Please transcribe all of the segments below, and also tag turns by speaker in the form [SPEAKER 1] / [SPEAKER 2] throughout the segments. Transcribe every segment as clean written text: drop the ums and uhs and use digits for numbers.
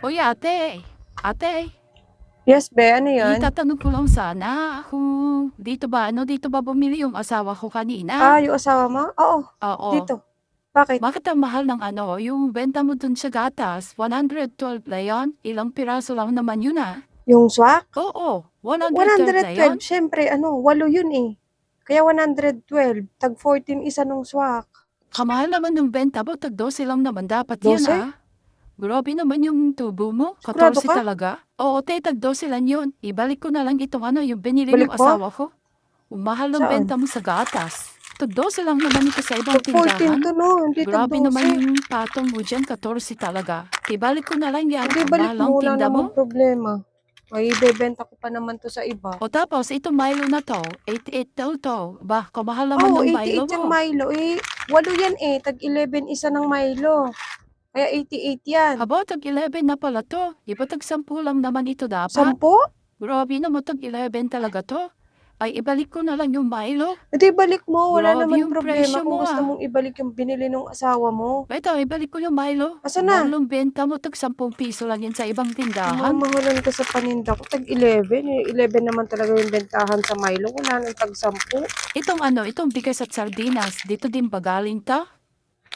[SPEAKER 1] Uy, ate. Ate,
[SPEAKER 2] Yes, be, ano yan?
[SPEAKER 1] itatanong ko lang sana kung dito ba bumili yung asawa ko kanina?
[SPEAKER 2] Yung asawa mo? Oo,
[SPEAKER 1] Oo.
[SPEAKER 2] dito. Bakit?
[SPEAKER 1] Bakit ang mahal ng yung benta mo dun sa gatas? 112 na yun? Ilang piraso lang naman yun ah.
[SPEAKER 2] Yung swak?
[SPEAKER 1] Oo, 112 na yun?
[SPEAKER 2] 112, syempre, 8 yun eh. Kaya 112, tag 14 isa nung swak.
[SPEAKER 1] Kamahal naman yung benta mo, tag 12 lang naman dapat yun
[SPEAKER 2] 12?
[SPEAKER 1] ah. Grabe naman yung tubo mo,
[SPEAKER 2] Sigurado
[SPEAKER 1] 14
[SPEAKER 2] ka?
[SPEAKER 1] talaga. Oo, te, tag 12 lang yun. Ibalik ko na lang itong yung binili ng
[SPEAKER 2] Balik mo?
[SPEAKER 1] asawa ko. Mahal ng
[SPEAKER 2] Saan?
[SPEAKER 1] benta mo sa gatas. Tag 12 lang naman ito sa ibang
[SPEAKER 2] Tag 14
[SPEAKER 1] tindahan.
[SPEAKER 2] to no, hindi tag
[SPEAKER 1] Grabe
[SPEAKER 2] 12.
[SPEAKER 1] naman yung patong mo dyan, 14 talaga. Ibalik ko na lang yan,
[SPEAKER 2] Hindi,
[SPEAKER 1] ang
[SPEAKER 2] balik
[SPEAKER 1] mahal
[SPEAKER 2] mo,
[SPEAKER 1] ng
[SPEAKER 2] wala
[SPEAKER 1] tinda
[SPEAKER 2] namang
[SPEAKER 1] mo.
[SPEAKER 2] problema. May ibebenta ko pa naman to sa iba.
[SPEAKER 1] O tapos, ito Milo na to, 88 daw to. Ba, kamahal naman
[SPEAKER 2] Oo,
[SPEAKER 1] ng Milo
[SPEAKER 2] 88
[SPEAKER 1] mo.
[SPEAKER 2] yung Milo eh. 8 yan eh, tag 11 isa ng Milo. Kaya 88 yan.
[SPEAKER 1] Haba, tag 11 na pala to. Iba tag 10 lang naman ito dapat.
[SPEAKER 2] 10?
[SPEAKER 1] Grabe naman tag 11 talaga to. Ay, ibalik ko na lang yung Milo.
[SPEAKER 2] Hindi, balik mo. Wala
[SPEAKER 1] Grabe
[SPEAKER 2] naman
[SPEAKER 1] yung
[SPEAKER 2] problema
[SPEAKER 1] presyo
[SPEAKER 2] kung
[SPEAKER 1] mo
[SPEAKER 2] gusto
[SPEAKER 1] ah.
[SPEAKER 2] mong ibalik yung binili ng asawa mo.
[SPEAKER 1] Ito, ibalik ko yung Milo.
[SPEAKER 2] Asa na?
[SPEAKER 1] Mahal ng benta mo, tag 10 piso lang yan sa ibang tindahan.
[SPEAKER 2] Mamahalan ka sa paninda ko. Tag 11. 11 naman talaga yung bentahan sa Milo. Wala nang tag 10.
[SPEAKER 1] Itong bigas at sardinas, dito din ba galing ta?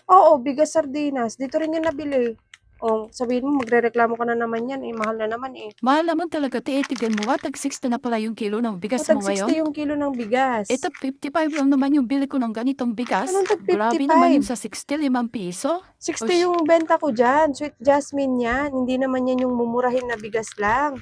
[SPEAKER 2] Oo, bigas sardinas. Dito rin yung nabili. O, sabihin mo, magrereklamo ka na naman yan. Eh, mahal na naman eh.
[SPEAKER 1] Mahal naman talaga, tiitigan mo nga, tag 60 na pala yung kilo ng
[SPEAKER 2] O,
[SPEAKER 1] bigas
[SPEAKER 2] tag
[SPEAKER 1] mo
[SPEAKER 2] 60
[SPEAKER 1] ngayon.
[SPEAKER 2] yung kilo ng bigas.
[SPEAKER 1] Ito, 55 lang naman yung bili ko ng ganitong bigas.
[SPEAKER 2] Anong tag
[SPEAKER 1] Grabe naman yung
[SPEAKER 2] 55?
[SPEAKER 1] sa 60, 5 piso.
[SPEAKER 2] 60
[SPEAKER 1] Ush,
[SPEAKER 2] yung benta ko dyan. Sweet jasmine yan. Hindi naman yan yung mumurahin na bigas lang.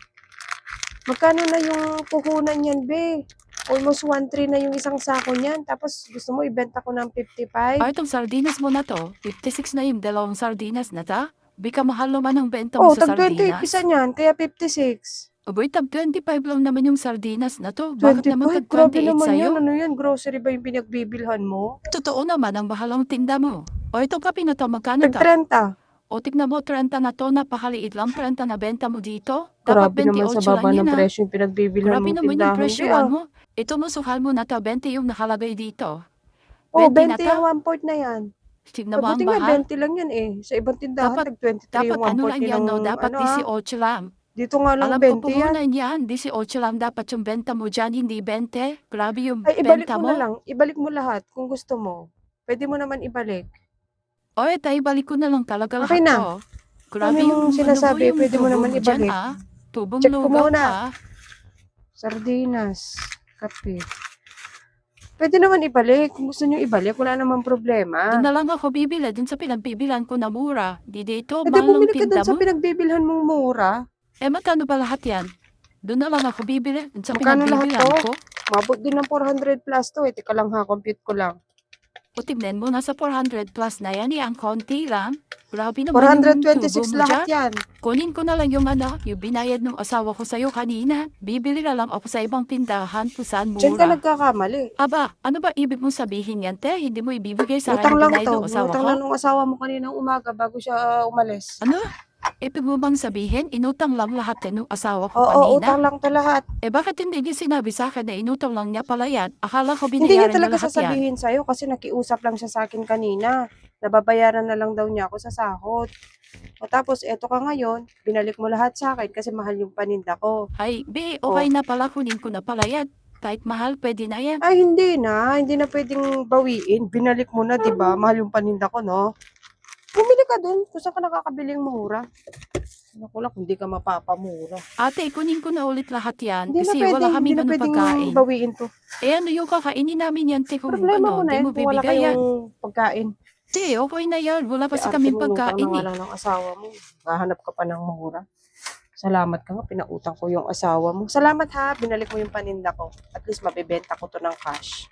[SPEAKER 2] Magkano na yung puhunan yan, be? Almost 1.3 na yung isang sako niyan. Tapos gusto mo ibenta ko ng 55?
[SPEAKER 1] itong sardinas mo na to, 56 na yung dalawang sardinas na ta. Bika mahal naman ang benta mo
[SPEAKER 2] Oh,
[SPEAKER 1] sa
[SPEAKER 2] tag 20 isa
[SPEAKER 1] sardinas.
[SPEAKER 2] niyan, kaya 56.
[SPEAKER 1] Aboy, tag 25 lang naman yung sardinas na to. Bakit naman
[SPEAKER 2] 25?
[SPEAKER 1] tag
[SPEAKER 2] Grabe
[SPEAKER 1] 28
[SPEAKER 2] naman yan.
[SPEAKER 1] sa'yo?
[SPEAKER 2] Ano yan? Grocery ba yung pinagbibilhan mo?
[SPEAKER 1] Totoo naman ang bahalang tinda mo. O itong kape na to, magkano
[SPEAKER 2] Tag
[SPEAKER 1] ta?
[SPEAKER 2] 30.
[SPEAKER 1] O tignan mo, 30 na to, napakaliit lang 30 na benta mo dito. Dapat
[SPEAKER 2] Grabe naman sa
[SPEAKER 1] 28 lang
[SPEAKER 2] baba
[SPEAKER 1] yan
[SPEAKER 2] ng
[SPEAKER 1] ah.
[SPEAKER 2] presyo yung pinagbibilhan
[SPEAKER 1] Grabe
[SPEAKER 2] mong
[SPEAKER 1] naman yung
[SPEAKER 2] tindahan, be
[SPEAKER 1] presyohan mo. Ito mo, sukal mo na to, 20 yung nakalagay dito.
[SPEAKER 2] Oh,
[SPEAKER 1] 20 na
[SPEAKER 2] 20
[SPEAKER 1] ta.
[SPEAKER 2] ang 1/4 na yan.
[SPEAKER 1] Tignan mo ang
[SPEAKER 2] Mabuti nga,
[SPEAKER 1] mahal.
[SPEAKER 2] 20 lang yan eh. Sa ibang tindahan,
[SPEAKER 1] Dapat,
[SPEAKER 2] tag 23
[SPEAKER 1] dapat
[SPEAKER 2] yung
[SPEAKER 1] ano
[SPEAKER 2] 1/4
[SPEAKER 1] lang yan no,
[SPEAKER 2] ng
[SPEAKER 1] dapat
[SPEAKER 2] ano
[SPEAKER 1] 18 lang.
[SPEAKER 2] Dito nga lang
[SPEAKER 1] Alam ko
[SPEAKER 2] 20 yan.
[SPEAKER 1] puhunan yan, 18 lang dapat yung benta mo dyan, hindi 20. Grabe yung
[SPEAKER 2] Ay, ibalik
[SPEAKER 1] benta
[SPEAKER 2] mo na
[SPEAKER 1] mo.
[SPEAKER 2] lang. Ibalik mo lahat kung gusto mo. Pwede mo naman ibalik.
[SPEAKER 1] O tayo, balik ko na lang talaga
[SPEAKER 2] Okay
[SPEAKER 1] lahat
[SPEAKER 2] na.
[SPEAKER 1] to.
[SPEAKER 2] Ano
[SPEAKER 1] Grabe
[SPEAKER 2] mong
[SPEAKER 1] yung
[SPEAKER 2] sinasabi,
[SPEAKER 1] yung
[SPEAKER 2] pwede mo
[SPEAKER 1] tubo
[SPEAKER 2] naman
[SPEAKER 1] mo dyan
[SPEAKER 2] ibalik.
[SPEAKER 1] ah. Tubong
[SPEAKER 2] Check ko
[SPEAKER 1] lugaw
[SPEAKER 2] muna.
[SPEAKER 1] ka.
[SPEAKER 2] Sardinas, kape. Pwede naman ibalik. Kung gusto nyo ibalik, wala namang problema.
[SPEAKER 1] Doon na lang ako bibili, dun sa pinagbibilan ko na mura. Di dito,
[SPEAKER 2] Pwede
[SPEAKER 1] mahal ng
[SPEAKER 2] bumili ka
[SPEAKER 1] tinda
[SPEAKER 2] dun sa
[SPEAKER 1] mo.
[SPEAKER 2] pinagbibilhan mong mura.
[SPEAKER 1] Magkano ba lahat yan? Doon na lang ako bibili, dun sa
[SPEAKER 2] Magkano lahat
[SPEAKER 1] pinagbibilan
[SPEAKER 2] to?
[SPEAKER 1] ko.
[SPEAKER 2] Mabot din ng 400 plus to. Teka lang ha, compute ko lang.
[SPEAKER 1] O tignan mo, nasa 400 plus na yan, ang konti lang. Grabe naman yung tubo
[SPEAKER 2] 426
[SPEAKER 1] mo
[SPEAKER 2] lahat
[SPEAKER 1] dyan.
[SPEAKER 2] yan.
[SPEAKER 1] Kunin ko na lang yung yung binayad ng asawa ko sa'yo kanina. Bibili na lang ako sa ibang tindahan kung saan
[SPEAKER 2] Diyan ka
[SPEAKER 1] mura.
[SPEAKER 2] nagkakamali.
[SPEAKER 1] Aba, ano ba ibig mong sabihin yan, te? Hindi mo ibibigay sa akin
[SPEAKER 2] Utang
[SPEAKER 1] yung
[SPEAKER 2] lang
[SPEAKER 1] binayad
[SPEAKER 2] to.
[SPEAKER 1] ng asawa
[SPEAKER 2] Utang
[SPEAKER 1] ko?
[SPEAKER 2] lang ng asawa mo kaninang umaga bago siya umalis.
[SPEAKER 1] Ano? Ibig mo bang sabihin, inutang lang lahat ng asawa ko
[SPEAKER 2] Oo,
[SPEAKER 1] kanina?
[SPEAKER 2] utang lang to lahat.
[SPEAKER 1] Bakit hindi niya sinabi sa akin na inutang lang niya pala yan? Akala ko
[SPEAKER 2] Hindi niya
[SPEAKER 1] binayaran niya
[SPEAKER 2] talaga
[SPEAKER 1] lahat yan.
[SPEAKER 2] sasabihin sa'yo kasi nakiusap lang siya sa akin kanina. Nababayaran na lang daw niya ako sa sahod. O tapos, eto ka ngayon, binalik mo lahat sa akin kasi mahal yung paninda ko.
[SPEAKER 1] Ay, be,
[SPEAKER 2] O,
[SPEAKER 1] okay na pala, kunin ko na pala yan. Kahit mahal, pwede na yan.
[SPEAKER 2] ay hindi na, hindi na pwedeng bawiin. Binalik mo na, 'di ba? Mahal yung paninda ko, no? Bumili ka dun kung saan ka nakakabiling mura. Naku lang, hindi ka mapapamura.
[SPEAKER 1] Ate, kunin ko na ulit lahat yan
[SPEAKER 2] Hindi na
[SPEAKER 1] kasi
[SPEAKER 2] pwedeng,
[SPEAKER 1] wala
[SPEAKER 2] hindi
[SPEAKER 1] kaming
[SPEAKER 2] na pwedeng
[SPEAKER 1] pagkain.
[SPEAKER 2] bawiin to.
[SPEAKER 1] Ano yung kakainin namin yan, te, kung
[SPEAKER 2] Problema mo na
[SPEAKER 1] di
[SPEAKER 2] yan
[SPEAKER 1] mo
[SPEAKER 2] kung wala
[SPEAKER 1] bibigay yan.
[SPEAKER 2] kayong pagkain.
[SPEAKER 1] Te, okay na yan. Wala pa
[SPEAKER 2] Kasi
[SPEAKER 1] si
[SPEAKER 2] arte
[SPEAKER 1] kaming
[SPEAKER 2] mo, inutang na
[SPEAKER 1] pagkain
[SPEAKER 2] nga
[SPEAKER 1] eh.
[SPEAKER 2] lang ng asawa mo. Hahanap ka pa ng mura. Salamat ka nga, pinautang ko yung asawa mo. Salamat ha, binalik mo yung paninda ko. At least mabibenta ko to ng cash.